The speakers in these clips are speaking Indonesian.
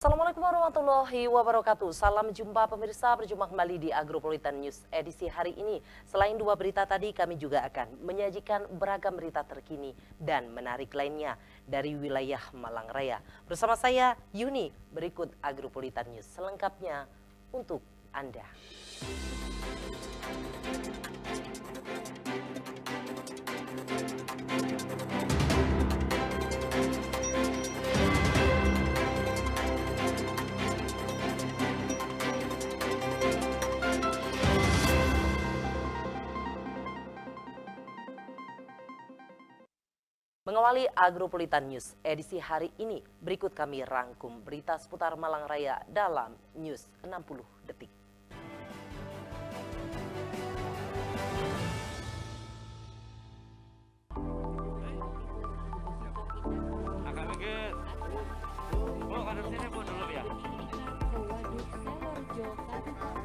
Assalamualaikum warahmatullahi wabarakatuh. Salam jumpa pemirsa, berjumpa kembali di Agropolitan News edisi hari ini. Selain dua berita tadi, kami juga akan menyajikan beragam berita terkini dan menarik lainnya dari wilayah Malang Raya. Bersama saya Yuni, berikut Agropolitan News selengkapnya untuk Anda. Mengawali Agropolitan News edisi hari ini, berikut kami rangkum berita seputar Malang Raya dalam News 60 Detik. Agak mikir. Bu, kader sini Bu dulu ya. Waduk Selorjo, Kabupaten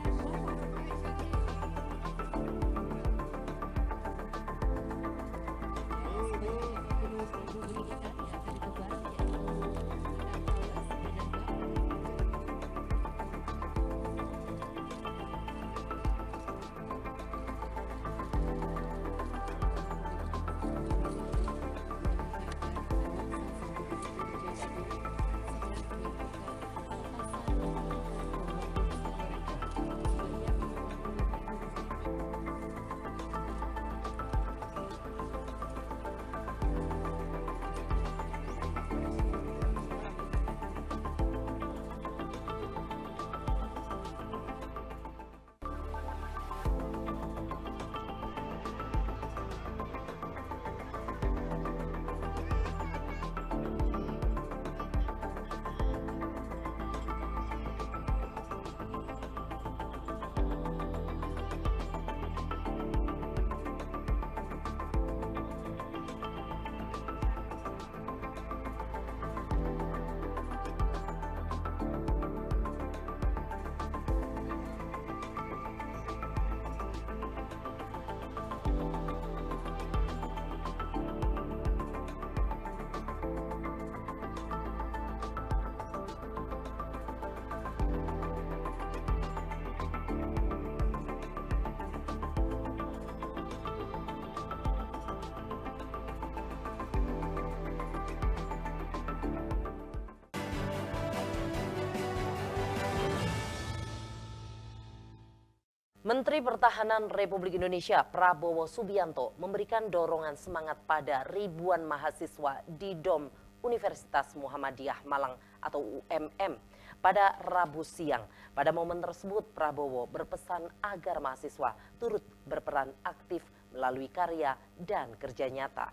Menteri Pertahanan Republik Indonesia Prabowo Subianto memberikan dorongan semangat pada ribuan mahasiswa di DOM Universitas Muhammadiyah Malang atau UMM pada Rabu siang. Pada momen tersebut Prabowo berpesan agar mahasiswa turut berperan aktif melalui karya dan kerja nyata.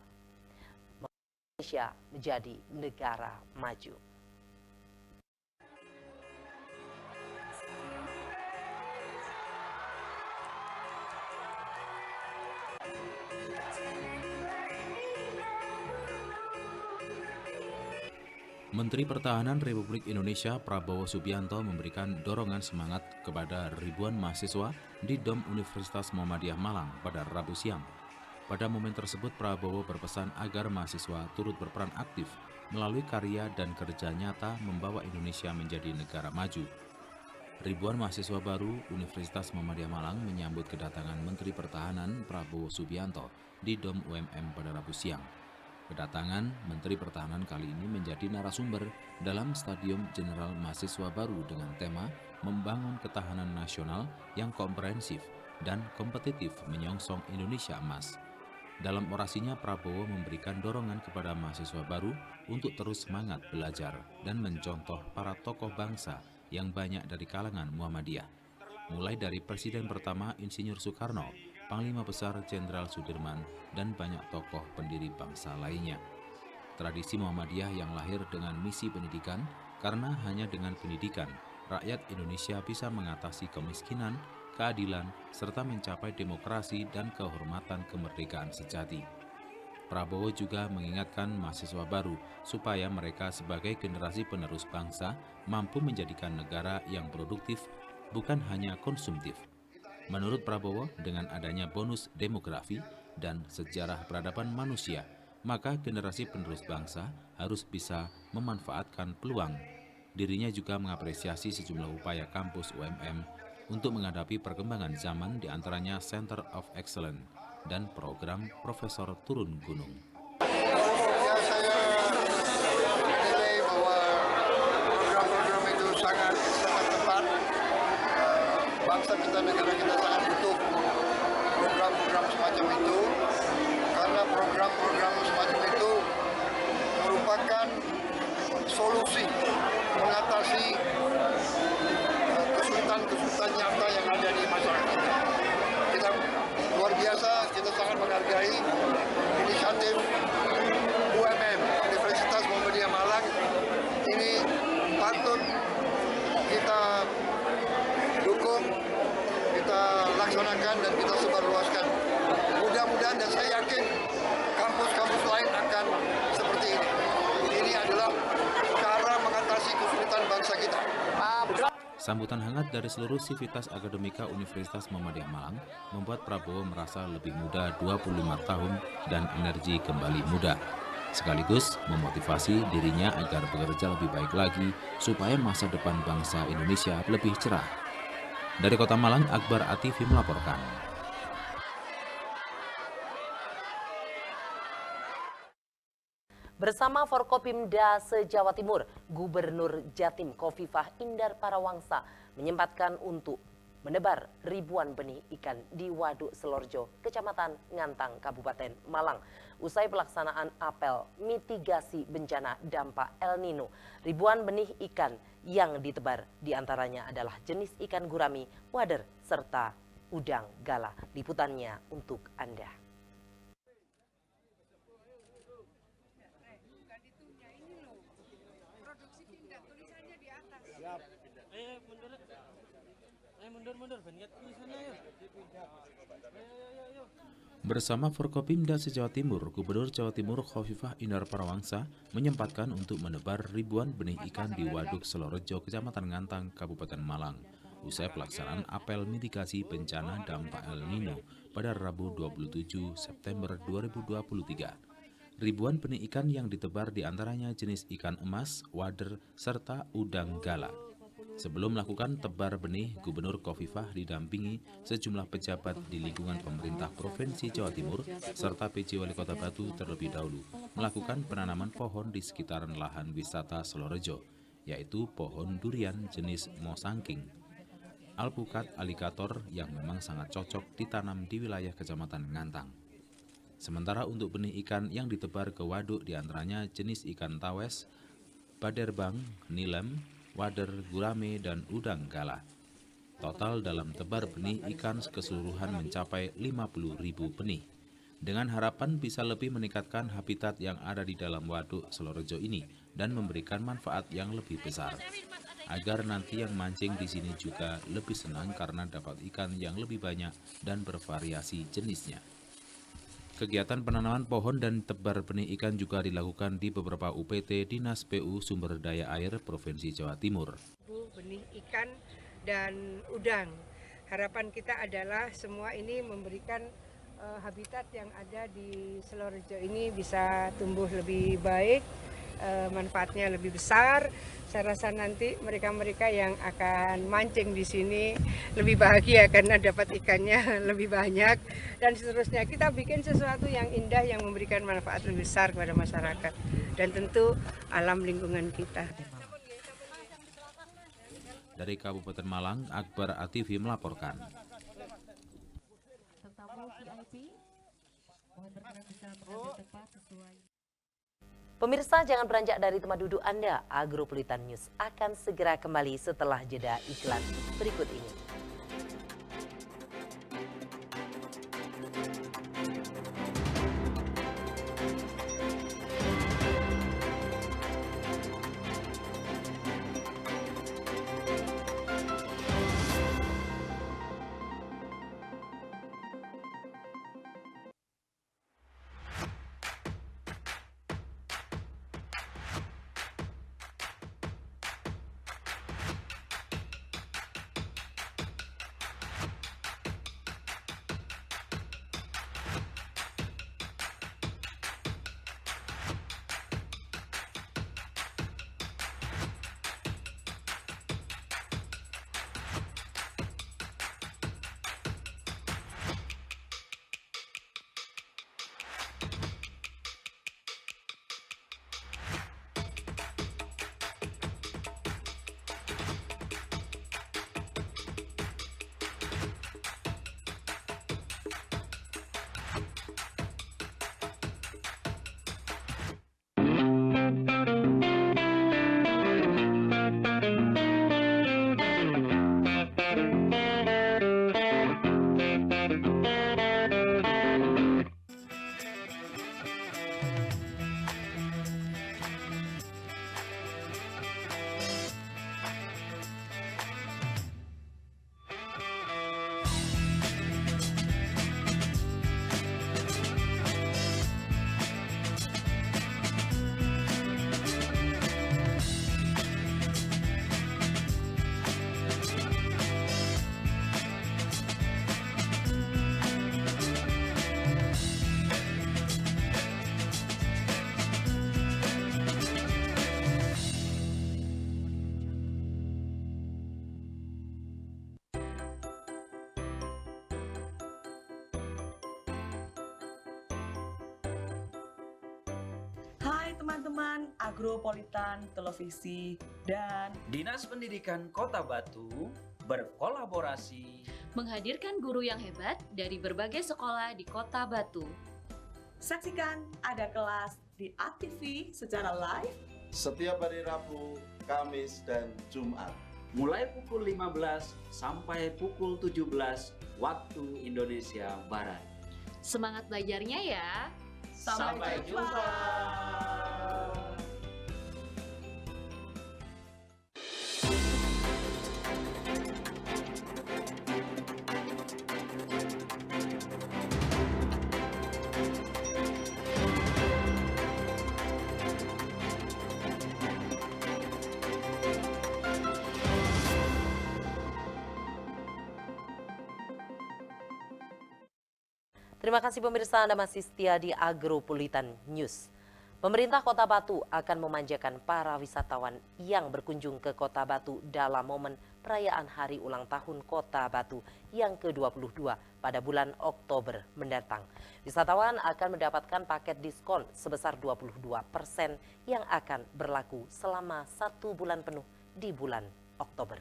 Indonesia menjadi negara maju. Menteri Pertahanan Republik Indonesia Prabowo Subianto memberikan dorongan semangat kepada ribuan mahasiswa di DOM Universitas Muhammadiyah Malang pada Rabu siang. Pada momen tersebut Prabowo berpesan agar mahasiswa turut berperan aktif melalui karya dan kerja nyata membawa Indonesia menjadi negara maju. Ribuan mahasiswa baru Universitas Muhammadiyah Malang menyambut kedatangan Menteri Pertahanan Prabowo Subianto di DOM UMM pada Rabu siang. Kedatangan Menteri Pertahanan kali ini menjadi narasumber dalam Stadium Jenderal Mahasiswa Baru dengan tema Membangun Ketahanan Nasional yang Komprehensif dan Kompetitif Menyongsong Indonesia Emas. Dalam orasinya, Prabowo memberikan dorongan kepada mahasiswa baru untuk terus semangat belajar dan mencontoh para tokoh bangsa yang banyak dari kalangan Muhammadiyah. Mulai dari Presiden pertama Insinyur Soekarno, Panglima Besar Jenderal Sudirman, dan banyak tokoh pendiri bangsa lainnya. Tradisi Muhammadiyah yang lahir dengan misi pendidikan, karena hanya dengan pendidikan, rakyat Indonesia bisa mengatasi kemiskinan, keadilan, serta mencapai demokrasi dan kehormatan kemerdekaan sejati. Prabowo juga mengingatkan mahasiswa baru supaya mereka sebagai generasi penerus bangsa mampu menjadikan negara yang produktif, bukan hanya konsumtif. Menurut Prabowo, dengan adanya bonus demografi dan sejarah peradaban manusia, maka generasi penerus bangsa harus bisa memanfaatkan peluang Dirinya juga mengapresiasi sejumlah upaya kampus UMM untuk menghadapi perkembangan zaman, diantaranya Center of Excellence dan program Profesor Turun Gunung. Ya, saya menilai bahwa program-program itu sangat tepat. Bangsa kita, negara kita sangat butuh program-program semacam itu, karena program-program semacam itu merupakan solusi mengatasi kesulitan-kesulitan nyata yang ada di masyarakat. Kita luar biasa, kita sangat menghargai inisiatif UMM, Universitas Muhammadiyah Malang. Ini patut kita dukung, kita laksanakan dan kita sebarluaskan. Mudah-mudahan dan saya yakin kampus-kampus lain akan seperti ini. Ini adalah cara mengatasi kesulitan bangsa kita. Sambutan hangat dari seluruh sivitas akademika Universitas Muhammadiyah Malang membuat Prabowo merasa lebih muda 25 tahun dan energi kembali muda. Sekaligus memotivasi dirinya agar bekerja lebih baik lagi supaya masa depan bangsa Indonesia lebih cerah. Dari Kota Malang, Akbar Atifi melaporkan. Bersama Forkopimda se-Jawa Timur, Gubernur Jatim Khofifah Indar Parawangsa menyempatkan untuk menebar ribuan benih ikan di Waduk Selorjo, Kecamatan Ngantang, Kabupaten Malang. Usai pelaksanaan apel mitigasi bencana dampak El Nino, ribuan benih ikan yang ditebar diantaranya adalah jenis ikan gurami, wader, serta udang gala. Liputannya untuk Anda. Bersama Forkopimda se-Jawa Timur, Gubernur Jawa Timur Khofifah Indar Parawangsa menyempatkan untuk menebar ribuan benih ikan di Waduk Selorjo, Kecamatan Ngantang, Kabupaten Malang. Usai pelaksanaan apel mitigasi bencana dampak El Nino pada Rabu 27 September 2023. Ribuan benih ikan yang ditebar diantaranya jenis ikan emas, wader, serta udang gala. Sebelum melakukan tebar benih, Gubernur Khofifah didampingi sejumlah pejabat di lingkungan pemerintah Provinsi Jawa Timur serta PJ Wali Kota Batu terlebih dahulu melakukan penanaman pohon di sekitaran lahan wisata Selorjo, yaitu pohon durian jenis mosangking, alpukat alligator yang memang sangat cocok ditanam di wilayah Kecamatan Ngantang. Sementara untuk benih ikan yang ditebar ke waduk diantaranya jenis ikan tawes, baderbang, nilem, wader, gurame, dan udang gala. Total dalam tebar benih ikan keseluruhan mencapai 50.000 benih. Dengan harapan bisa lebih meningkatkan habitat yang ada di dalam waduk Selorjo ini dan memberikan manfaat yang lebih besar. Agar nanti yang mancing di sini juga lebih senang karena dapat ikan yang lebih banyak dan bervariasi jenisnya. Kegiatan penanaman pohon dan tebar benih ikan juga dilakukan di beberapa UPT Dinas PU Sumber Daya Air Provinsi Jawa Timur. Benih ikan dan udang. Harapan kita adalah semua ini memberikan habitat yang ada di Selorjo ini bisa tumbuh lebih baik, manfaatnya lebih besar. Saya rasa nanti mereka-mereka yang akan mancing di sini lebih bahagia karena dapat ikannya lebih banyak dan seterusnya. Kita bikin sesuatu yang indah yang memberikan manfaat lebih besar kepada masyarakat dan tentu alam lingkungan kita. Dari Kabupaten Malang, Akbar Atifi melaporkan. Pemirsa, jangan beranjak dari tempat duduk Anda. Agropolitan News akan segera kembali setelah jeda iklan berikut ini. Teman-teman Agropolitan Televisi dan Dinas Pendidikan Kota Batu berkolaborasi menghadirkan guru yang hebat dari berbagai sekolah di Kota Batu. saksikan Ada Kelas di ATV secara live setiap hari Rabu, Kamis, dan Jumat. mulai pukul 15 sampai pukul 17 waktu Indonesia Barat. Semangat belajarnya ya! Sampai jumpa. Terima kasih pemirsa, Anda masih setia di Agropolitan News. Pemerintah Kota Batu akan memanjakan para wisatawan yang berkunjung ke Kota Batu dalam momen perayaan Hari Ulang Tahun Kota Batu yang ke-22 pada bulan Oktober mendatang. Wisatawan akan mendapatkan paket diskon sebesar 22% yang akan berlaku selama 1 bulan penuh di bulan Oktober.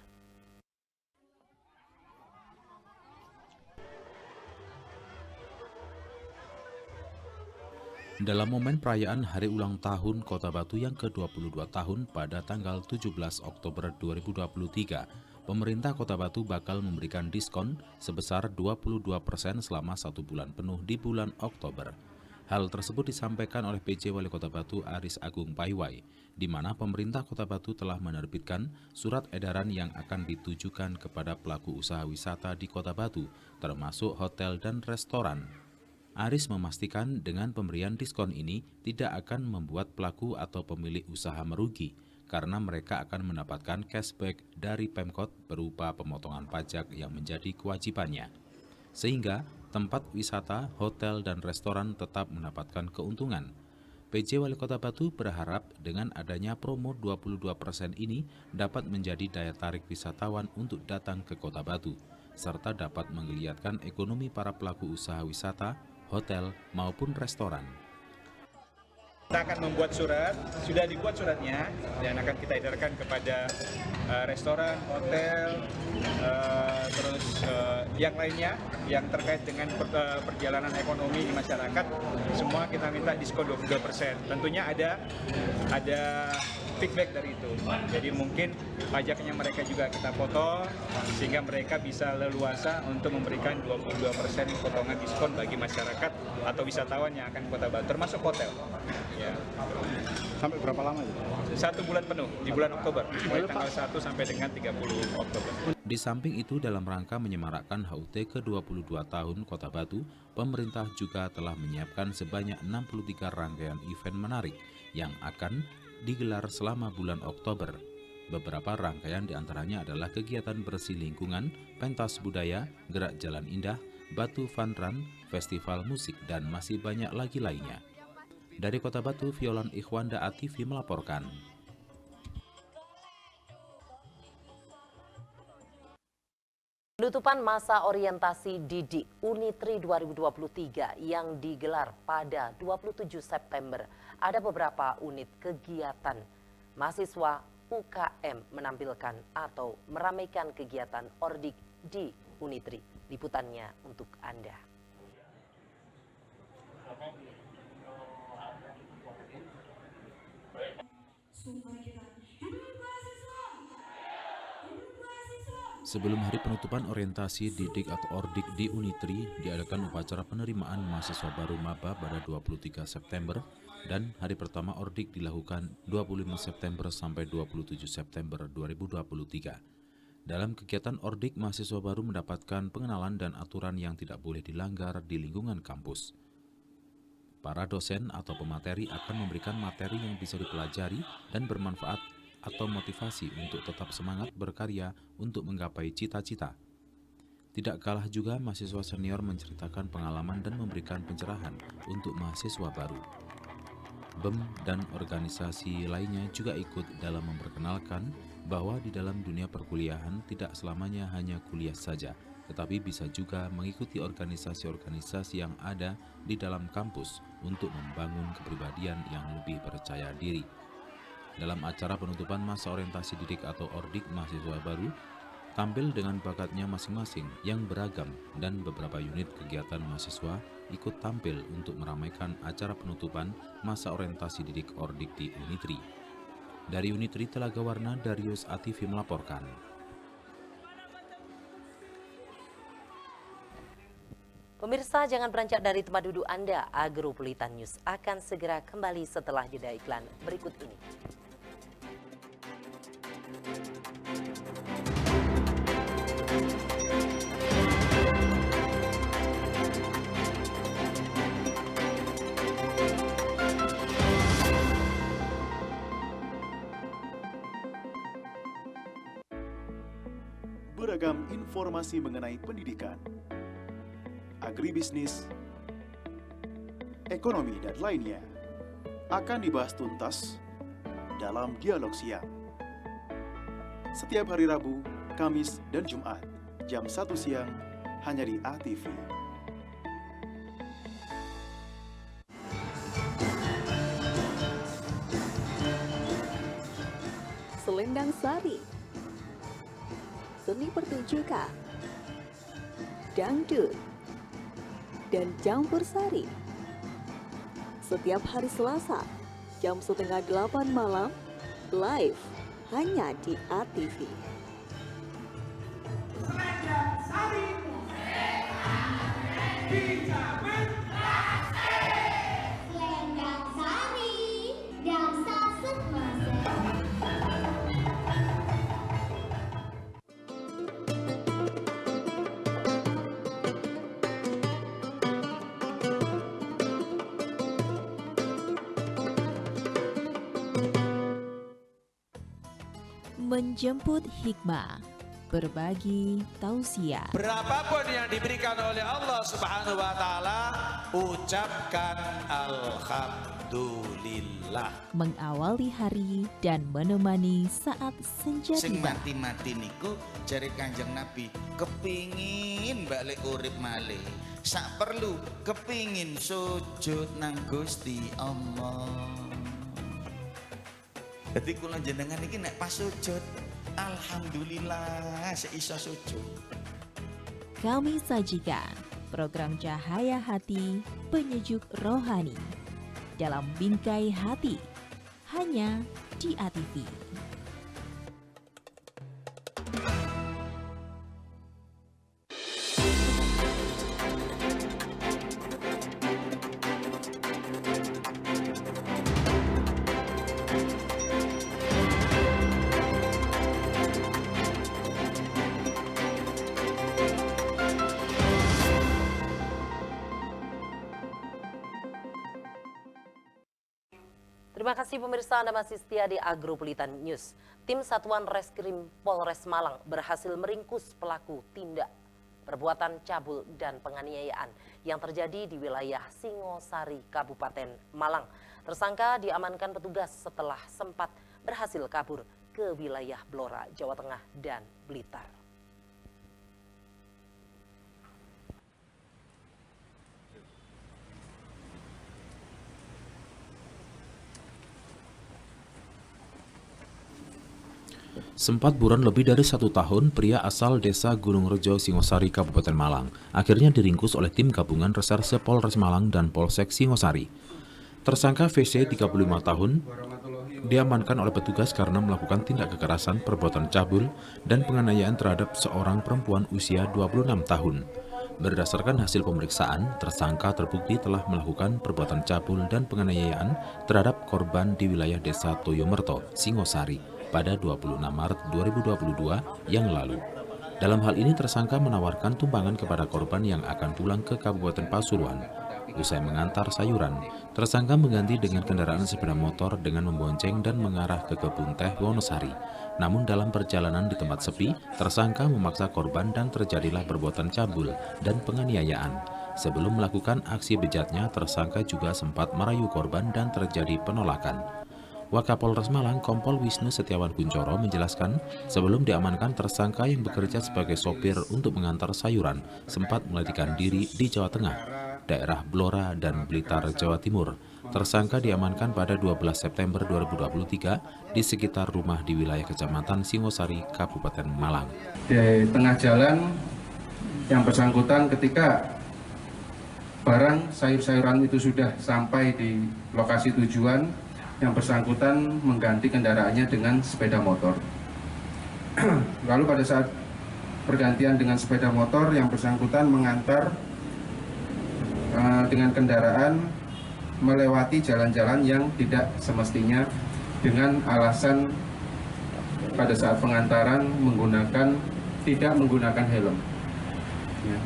Dalam momen perayaan Hari Ulang Tahun Kota Batu yang ke-22 tahun pada tanggal 17 Oktober 2023, pemerintah Kota Batu bakal memberikan diskon sebesar 22% selama 1 bulan penuh di bulan Oktober. Hal tersebut disampaikan oleh PJ Wali Kota Batu Aris Agung Paiwai, di mana pemerintah Kota Batu telah menerbitkan surat edaran yang akan ditujukan kepada pelaku usaha wisata di Kota Batu, termasuk hotel dan restoran. Aris memastikan dengan pemberian diskon ini tidak akan membuat pelaku atau pemilik usaha merugi karena mereka akan mendapatkan cashback dari Pemkot berupa pemotongan pajak yang menjadi kewajibannya. Sehingga tempat wisata, hotel, dan restoran tetap mendapatkan keuntungan. PJ Wali Kota Batu berharap dengan adanya promo 22% ini dapat menjadi daya tarik wisatawan untuk datang ke Kota Batu, serta dapat menggeliatkan ekonomi para pelaku usaha wisata, hotel, maupun restoran. Kita akan membuat surat, sudah dibuat suratnya, dan akan kita edarkan kepada restoran, hotel, terus yang lainnya yang terkait dengan perjalanan ekonomi di masyarakat. Semua kita minta diskon 22%. Tentunya ada feedback dari itu. Jadi mungkin pajaknya mereka juga kita potong sehingga mereka bisa leluasa untuk memberikan 22% potongan diskon bagi masyarakat atau wisatawan yang akan Kota Batu, termasuk hotel. Ya. Sampai berapa lama itu? 1 bulan penuh di bulan Oktober, mulai tanggal 1 sampai dengan 30 Oktober. Di samping itu, dalam rangka menyemarakkan HUT ke-22 tahun Kota Batu, pemerintah juga telah menyiapkan sebanyak 63 rangkaian event menarik yang akan digelar selama bulan Oktober. Beberapa rangkaian diantaranya adalah kegiatan bersih lingkungan, pentas budaya, gerak jalan indah, Batu Fun Run, festival musik, dan masih banyak lagi lainnya. Dari Kota Batu, Violan Ikhwanda ATV melaporkan. Penutupan masa orientasi didik Unitri 2023 yang digelar pada 27 September. Ada beberapa unit kegiatan mahasiswa UKM menampilkan atau meramaikan kegiatan Ordik di Unitri. Liputannya untuk Anda. Sebelum hari penutupan orientasi didik atau Ordik di Unitri, diadakan upacara penerimaan mahasiswa baru maba pada 23 September dan hari pertama Ordik dilakukan 25 September sampai 27 September 2023. Dalam kegiatan Ordik, mahasiswa baru mendapatkan pengenalan dan aturan yang tidak boleh dilanggar di lingkungan kampus. Para dosen atau pemateri akan memberikan materi yang bisa dipelajari dan bermanfaat atau motivasi untuk tetap semangat berkarya untuk menggapai cita-cita. Tidak kalah juga, mahasiswa senior menceritakan pengalaman dan memberikan pencerahan untuk mahasiswa baru. BEM dan organisasi lainnya juga ikut dalam memperkenalkan bahwa di dalam dunia perkuliahan tidak selamanya hanya kuliah saja, tetapi bisa juga mengikuti organisasi-organisasi yang ada di dalam kampus untuk membangun kepribadian yang lebih percaya diri. Dalam acara penutupan masa orientasi didik atau ORDIK mahasiswa baru, tampil dengan bakatnya masing-masing yang beragam dan beberapa unit kegiatan mahasiswa ikut tampil untuk meramaikan acara penutupan masa orientasi didik ORDIK di Unitri. Dari Unitri Telaga Warna, Darius Ativi melaporkan. Pemirsa, jangan beranjak dari tempat duduk Anda. Agropolitan News akan segera kembali setelah jeda iklan berikut ini. Beragam informasi mengenai pendidikan, agribisnis, ekonomi, dan lainnya akan dibahas tuntas dalam Dialog Siang. Setiap hari Rabu, Kamis, dan Jumat, jam 1 siang, hanya di ATV. Selendang Sari, seni pertunjukan, dangdut, dan campur sari. Setiap hari Selasa, jam 7:30 malam, live hanya di ATV. Selendang Sari, dijamin Selendang Sari, dansa semasa. Menjemput hikmah, berbagi tausiah. Berapapun yang diberikan oleh Allah Subhanahu wa taala, ucapkan alhamdulillah. Mengawali hari dan menemani saat senja Sing tiba. mati-mati niku jare Kanjeng Nabi kepingin balik urip malih. Sak perlu kepingin sujud nang Gusti Allah. Jadi kula jenengan iki nek pas sujud, alhamdulillah seiso sujud. Kami sajikan program Cahaya Hati, penyejuk rohani dalam Bingkai Hati, hanya di ATV. Terima kasih pemirsa, Anda masih setia di Agropolitan News. Tim Satuan Reskrim Polres Malang berhasil meringkus pelaku tindak perbuatan cabul dan penganiayaan yang terjadi di wilayah Singosari, Kabupaten Malang. Tersangka diamankan petugas setelah sempat berhasil kabur ke wilayah Blora, Jawa Tengah dan Blitar. Sempat buron lebih dari 1 tahun, pria asal desa Gunung Rejo, Singosari, Kabupaten Malang, akhirnya diringkus oleh tim gabungan Reserse Polres Malang dan Polsek Singosari. Tersangka VC, 35 tahun, diamankan oleh petugas karena melakukan tindak kekerasan, perbuatan cabul, dan penganiayaan terhadap seorang perempuan usia 26 tahun. Berdasarkan hasil pemeriksaan, tersangka terbukti telah melakukan perbuatan cabul dan penganiayaan terhadap korban di wilayah desa Toyomerto, Singosari, pada 26 Maret 2022 yang lalu. Dalam hal ini tersangka menawarkan tumpangan kepada korban yang akan pulang ke Kabupaten Pasuruan. Usai mengantar sayuran, tersangka mengganti dengan kendaraan sepeda motor dengan membonceng dan mengarah ke kebun teh Wonosari. Namun dalam perjalanan di tempat sepi, tersangka memaksa korban dan terjadilah perbuatan cabul dan penganiayaan. Sebelum melakukan aksi bejatnya, tersangka juga sempat merayu korban dan terjadi penolakan. Wakapolres Malang Kompol Wisnu Setiawan Kuncoro menjelaskan sebelum diamankan tersangka yang bekerja sebagai sopir untuk mengantar sayuran sempat melarikan diri di Jawa Tengah, daerah Blora dan Blitar, Jawa Timur. Tersangka diamankan pada 12 September 2023 di sekitar rumah di wilayah Kecamatan Singosari, Kabupaten Malang. Di tengah jalan yang bersangkutan ketika barang sayur-sayuran itu sudah sampai di lokasi tujuan, yang bersangkutan mengganti kendaraannya dengan sepeda motor. Lalu pada saat pergantian dengan sepeda motor, yang bersangkutan mengantar dengan kendaraan melewati jalan-jalan yang tidak semestinya dengan alasan pada saat pengantaran tidak menggunakan helm. Ya.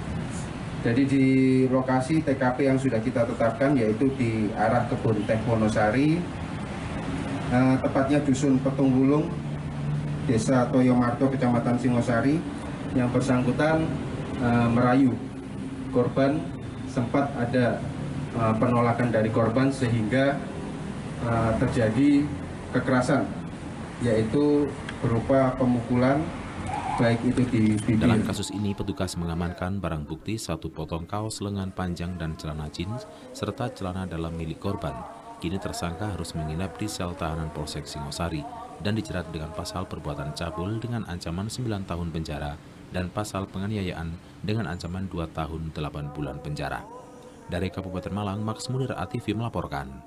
Jadi di lokasi TKP yang sudah kita tetapkan yaitu di arah Kebun Teh Wonosari, tepatnya Dusun Petunggulung, Desa Toyomarto, Kecamatan Singosari, yang bersangkutan merayu korban. Sempat ada penolakan dari korban sehingga terjadi kekerasan, yaitu berupa pemukulan, baik itu di bibir. Dalam kasus ini, petugas mengamankan barang bukti 1 potong kaos lengan panjang dan celana jeans, serta celana dalam milik korban. Kini tersangka harus menginap di sel tahanan Polsek Singosari dan dijerat dengan pasal perbuatan cabul dengan ancaman 9 tahun penjara dan pasal penganiayaan dengan ancaman 2 tahun 8 bulan penjara. Dari Kabupaten Malang, Max Munir, ATV melaporkan.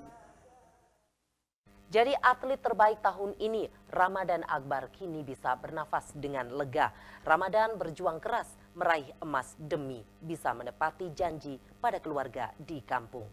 Jadi atlet terbaik tahun ini, Ramadan Akbar, kini bisa bernafas dengan lega. Ramadan berjuang keras meraih emas demi bisa menepati janji pada keluarga di kampung.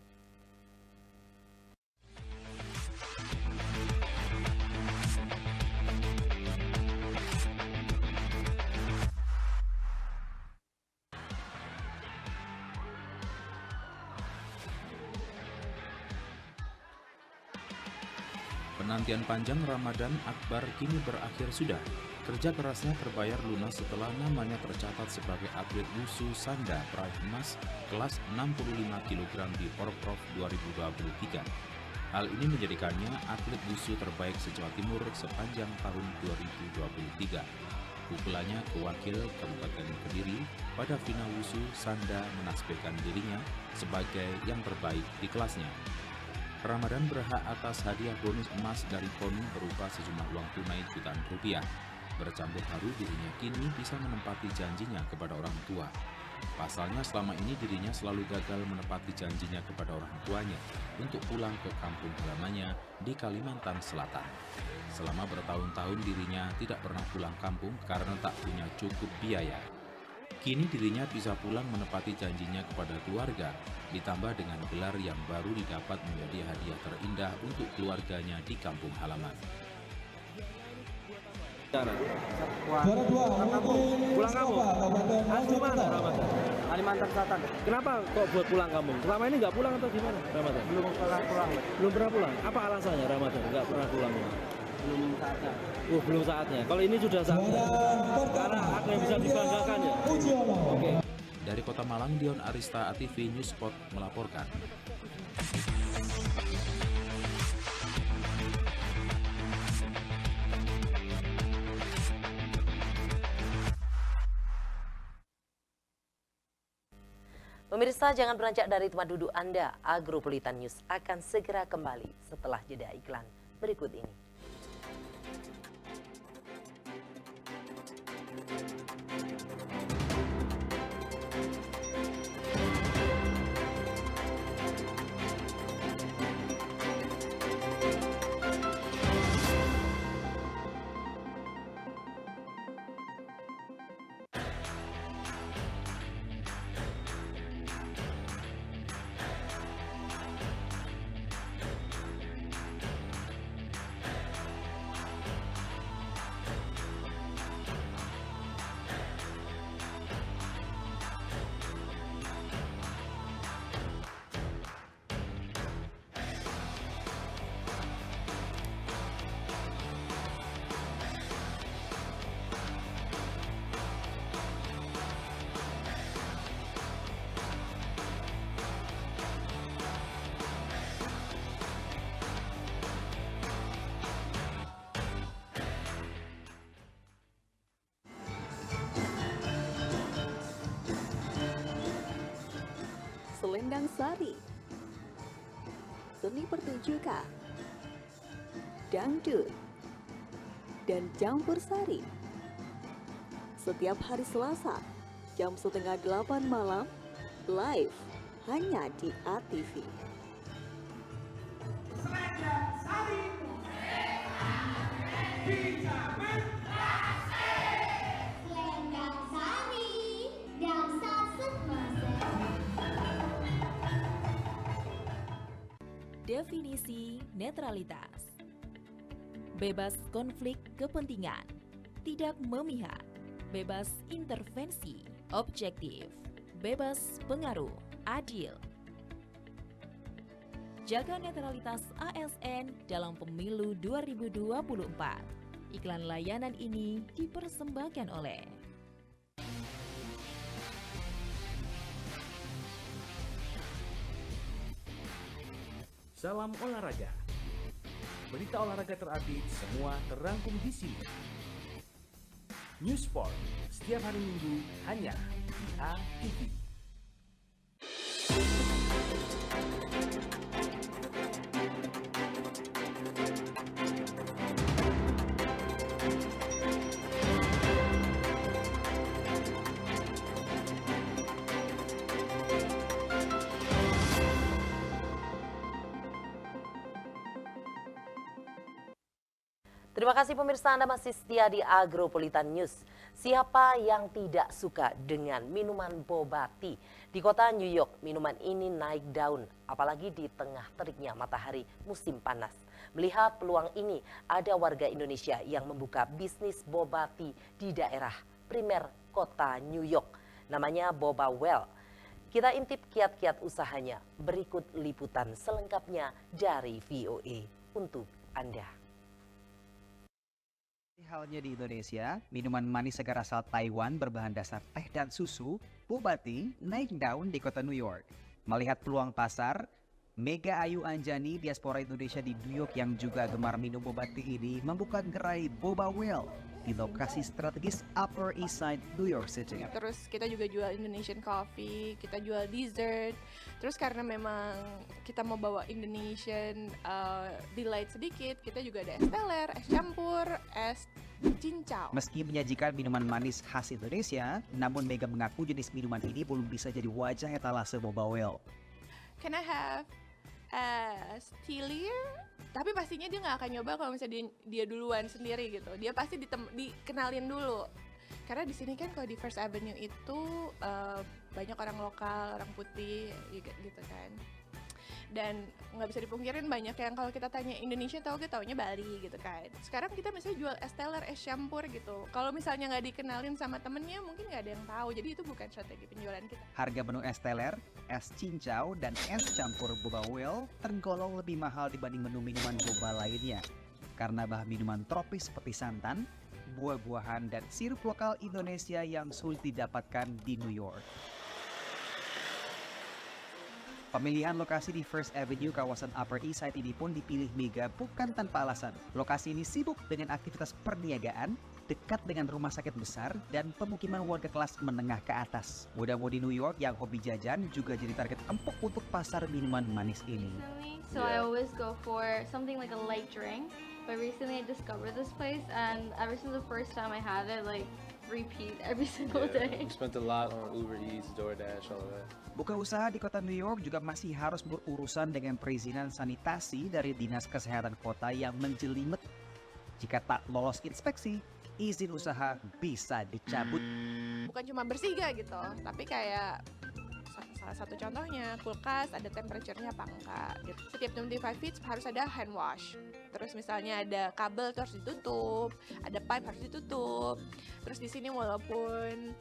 Penantian panjang Ramadan Akbar kini berakhir sudah. Kerja kerasnya terbayar lunas setelah namanya tercatat sebagai atlet wushu Sanda peraih emas kelas 65 kg di Porprov 2023. Hal ini menjadikannya atlet wushu terbaik se-Jawa Timur sepanjang tahun 2023. Pukulannya ke wakil Kabupaten Kediri pada final wushu, Sanda menasbihkan dirinya sebagai yang terbaik di kelasnya. Ramadan berhak atas hadiah bonus emas dari KONI berupa sejumlah uang tunai jutaan rupiah. Bercampur haru dirinya kini bisa menempati janjinya kepada orang tua. Pasalnya selama ini dirinya selalu gagal menepati janjinya kepada orang tuanya untuk pulang ke kampung halamannya di Kalimantan Selatan. Selama bertahun-tahun dirinya tidak pernah pulang kampung karena tak punya cukup biaya. Kini dirinya bisa pulang menepati janjinya kepada keluarga, ditambah dengan gelar yang baru didapat menjadi hadiah terindah untuk keluarganya di kampung halaman. Pulang kampung. Asli mana Ramadan? Kalimantan Selatan. Kenapa kok buat pulang kampung? Selama ini nggak pulang atau gimana Ramadan? Belum pernah pulang. Belum pernah pulang. Apa alasannya Ramadan nggak pernah pulang? Belum saatnya. Belum saatnya. Kalau ini sudah saatnya. Karena ada yang bisa dibanggakan ya. Oke. Dari Kota Malang, Dion Arista, ATV News Spot melaporkan. Pemirsa, jangan beranjak dari tempat duduk Anda. Agropolitan News akan segera kembali setelah jeda iklan berikut ini. selendang sari, seni pertunjukan, dangdut, dan campur sari. Setiap hari Selasa, jam 7:30 malam, live hanya di ATV. Selendang sari. Selendang sari. Dansa semasa. Definisi netralitas. Bebas konflik kepentingan, tidak memihak, bebas intervensi, objektif, bebas pengaruh, adil. Jaga netralitas ASN dalam pemilu 2024. Iklan layanan ini dipersembahkan oleh Salam olahraga. Berita olahraga terupdate semua terangkum di sini. News Sport setiap hari Minggu hanya di ATV. Terima kasih pemirsa, Anda masih setia di Agropolitan News. Siapa yang tidak suka dengan minuman boba tea? Di kota New York, minuman ini naik daun, apalagi di tengah teriknya matahari musim panas. Melihat peluang ini, ada warga Indonesia yang membuka bisnis boba tea di daerah primer kota New York. Namanya Boba Well. Kita intip kiat-kiat usahanya. Berikut liputan selengkapnya dari VOA untuk Anda. Halnya di Indonesia, minuman manis segar asal Taiwan berbahan dasar teh dan susu, boba tea, naik daun di kota New York. Melihat peluang pasar, Mega Ayu Anjani, diaspora Indonesia di New York yang juga gemar minum boba tea ini, membuka gerai Boba Well di lokasi strategis Upper East Side, New York City. Terus kita juga jual Indonesian coffee, kita jual dessert. Terus karena memang kita mau bawa Indonesian delight sedikit, kita juga ada es teler, es campur, es cincau. Meski menyajikan minuman manis khas Indonesia, namun Mega mengaku jenis minuman ini belum bisa jadi wajah etalase Boba Well. Can I have es tilir? Tapi pastinya dia nggak akan nyoba kalau misalnya dia duluan sendiri gitu. Dia pasti dikenalin dulu. Karena di sini kan kalau di First Avenue itu banyak orang lokal, orang putih gitu kan. Dan nggak bisa dipungkirin banyak yang kalau kita tanya Indonesia taunya Bali gitu kan. Sekarang kita misalnya jual es teler, es campur gitu. Kalau misalnya nggak dikenalin sama temennya mungkin nggak ada yang tahu. Jadi itu bukan strategi penjualan kita. Harga menu es teler, es cincau, dan es campur Boba Well tergolong lebih mahal dibanding menu minuman boba lainnya. Karena bahan minuman tropis seperti santan, buah-buahan, dan sirup lokal Indonesia yang sulit didapatkan di New York. Pemilihan lokasi di First Avenue kawasan Upper East Side ini pun dipilih Mega bukan tanpa alasan. Lokasi ini sibuk dengan aktivitas perniagaan, dekat dengan rumah sakit besar, dan pemukiman warga kelas menengah ke atas. Muda-mudi New York yang hobi jajan juga jadi target empuk untuk pasar minuman manis ini. So I always go for something like a light drink. But recently I discovered this place, and ever since the first time I had it, like repeat every single day. We spent a lot on Uber Eats, DoorDash, all of that. Buka usaha di kota New York juga masih harus berurusan dengan perizinan sanitasi dari Dinas Kesehatan Kota yang menjelimet. Jika tak lolos inspeksi, izin usaha bisa dicabut. Bukan cuma bersiga gitu, tapi kayak salah satu contohnya kulkas ada temperature-nya apa enggak gitu. Setiap 25 feet harus ada hand wash. Terus misalnya ada kabel itu harus ditutup, ada pipe harus ditutup. Terus di sini walaupun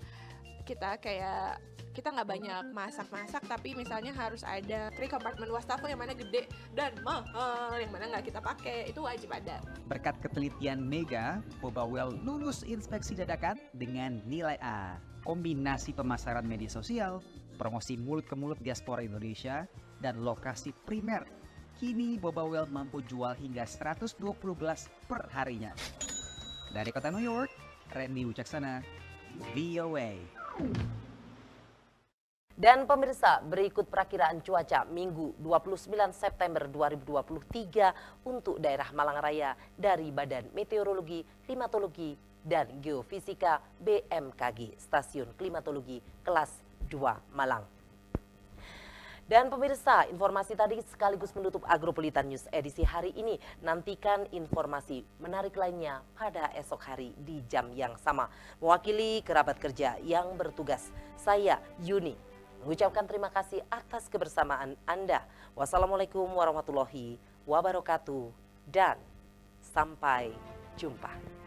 kita nggak banyak masak-masak, tapi misalnya harus ada 3 compartment wastafel yang mana gede dan mahal, yang mana nggak kita pakai, itu wajib ada. Berkat ketelitian Mega, Boba Well lulus inspeksi dadakan dengan nilai A. Kombinasi pemasaran media sosial, promosi mulut ke mulut diaspora Indonesia, dan lokasi primer. Kini Boba Well mampu jual hingga 120 gelas per harinya. Dari kota New York, Randy Wicaksana, VOA. Dan pemirsa, berikut perakiraan cuaca Minggu 29 September 2023 untuk daerah Malang Raya dari Badan Meteorologi, Klimatologi, dan Geofisika BMKG, Stasiun Klimatologi Kelas 2 Malang. Dan pemirsa, informasi tadi sekaligus menutup Agropolitan News edisi hari ini. Nantikan informasi menarik lainnya pada esok hari di jam yang sama. Mewakili kerabat kerja yang bertugas, saya Yuni mengucapkan terima kasih atas kebersamaan Anda. Wassalamualaikum warahmatullahi wabarakatuh dan sampai jumpa.